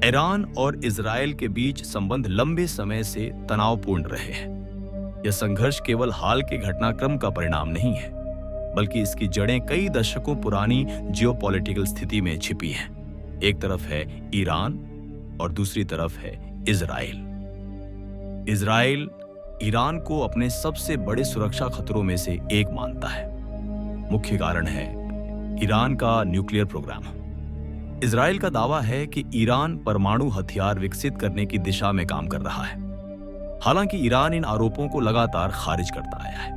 Iran और Israel के बीच संबंध लंबे समय से तनावपूर्ण रहे हैं। यह संघर्ष केवल हाल के घटनाक्रम का परिणाम नहीं है, बल्कि इसकी जड़ें कई दशकों पुरानी जियोपॉलिटिकल स्थिति में छिपी हैं। एक तरफ है ईरान और दूसरी तरफ है इजराइल। इजराइल ईरान को अपने सबसे बड़े सुरक्षा खतरों में से एक मानता है। मुख्य कारण है ईरान का न्यूक्लियर प्रोग्राम। इजराइल का दावा है कि ईरान परमाणु हथियार विकसित करने की दिशा में काम कर रहा है। हालांकि ईरान इन आरोपों को लगातार खारिज करता आया है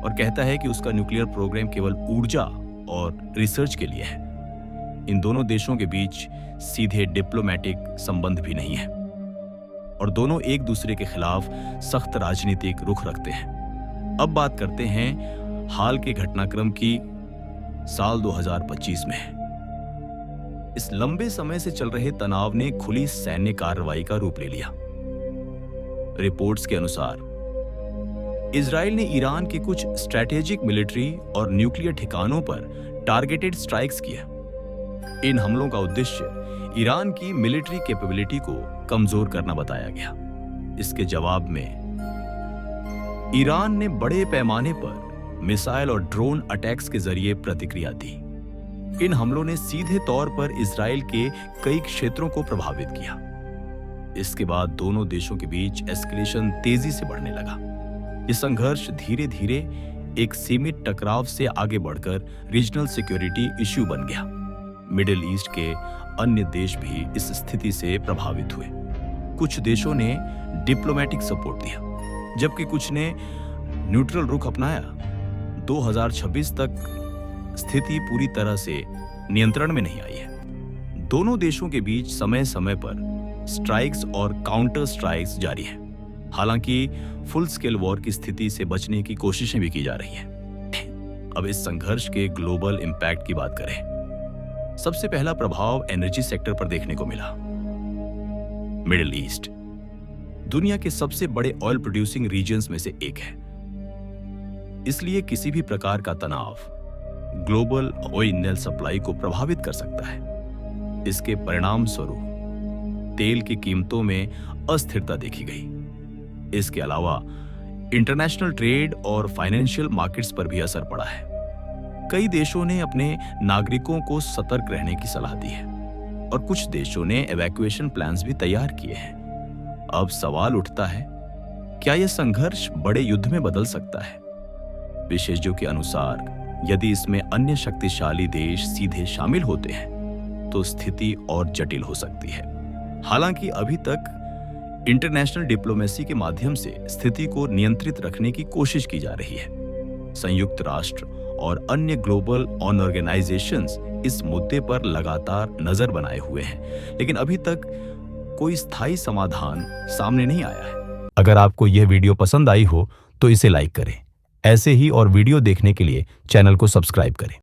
और कहता है कि उसका न्यूक्लियर प्रोग्राम केवल ऊर्जा और रिसर्च के लिए है। इन दोनों देशों के बीच सीधे डिप्लोमेटिक संबंध भी नहीं है और दोनों एक दूसरे के खिलाफ सख्त राजनीतिक रुख रखते हैं। अब बात करते हैं हाल के घटनाक्रम की। साल 2025 में इस लंबे समय से चल रहे तनाव ने खुली सैन्य कार्रवाई का रूप ले लिया। रिपोर्ट्स के अनुसार इजराइल ने ईरान के कुछ स्ट्रैटेजिक मिलिट्री और न्यूक्लियर ठिकानों पर टारगेटेड स्ट्राइक्स किए। इन हमलों का उद्देश्य ईरान की मिलिट्री कैपेबिलिटी को कमजोर करना बताया गया। इसके जवाब में ईरान ने बड़े पैमाने पर मिसाइल और ड्रोन अटैक्स के जरिए प्रतिक्रिया दी। इन हमलों ने सीधे तौर पर इजराइल के कई क्षेत्रों को प्रभावित किया। इसके बाद दोनों देशों के बीच एस्केलेशन तेजी से बढ़ने लगा। यह संघर्ष धीरे धीरे एक सीमित टकराव से आगे बढ़कर रीजनल सिक्योरिटी इश्यू बन गया। मिडिल ईस्ट के अन्य देश भी इस स्थिति से प्रभावित हुए। कुछ देशों ने डिप्लोमेटिक सपोर्ट दिया, जबकि कुछ ने न्यूट्रल रुख अपनाया। 2026 तक स्थिति पूरी तरह से नियंत्रण में नहीं आई है। दोनों देशों के बीच समय समय पर स्ट्राइक्स और काउंटर स्ट्राइक्स जारी है। हालांकि फुल स्केल वॉर की स्थिति से बचने की कोशिशें भी की जा रही हैं। अब इस संघर्ष के ग्लोबल इंपैक्ट की बात करें। सबसे पहला प्रभाव एनर्जी सेक्टर पर देखने को मिला। मिडिल ईस्ट दुनिया के सबसे बड़े ऑयल प्रोड्यूसिंग रीजन्स में से एक है। इसलिए किसी भी प्रकार का तनाव ग्लोबल ऑयल सप्लाई को प्रभावित कर सकता है। इसके परिणाम स्वरूप तेल की कीमतों में अस्थिरता देखी गई। इसके अलावा इंटरनेशनल ट्रेड और फाइनेंशियल मार्केट्स पर भी असर पड़ा है। कई देशों ने अपने नागरिकों को सतर्क रहने की सलाह दी है और कुछ देशों ने इवैक्यूएशन प्लान्स भी तैयार किए हैं। अब सवाल उठता है, क्या यह संघर्ष बड़े युद्ध में बदल सकता है? विशेषज्ञों के अनुसार यदि इसमें अन्य शक्तिशाली देश सीधे शामिल होते हैं तो स्थिति और जटिल हो सकती है। हालांकि अभी तक इंटरनेशनल डिप्लोमेसी के माध्यम से स्थिति को नियंत्रित रखने की कोशिश की जा रही है। संयुक्त राष्ट्र और अन्य ग्लोबल ऑर्गेनाइजेशंस इस मुद्दे पर लगातार नजर बनाए हुए हैं, लेकिन अभी तक कोई स्थायी समाधान सामने नहीं आया है। अगर आपको यह वीडियो पसंद आई हो तो इसे लाइक करें। ऐसे ही और वीडियो देखने के लिए चैनल को सब्सक्राइब करें।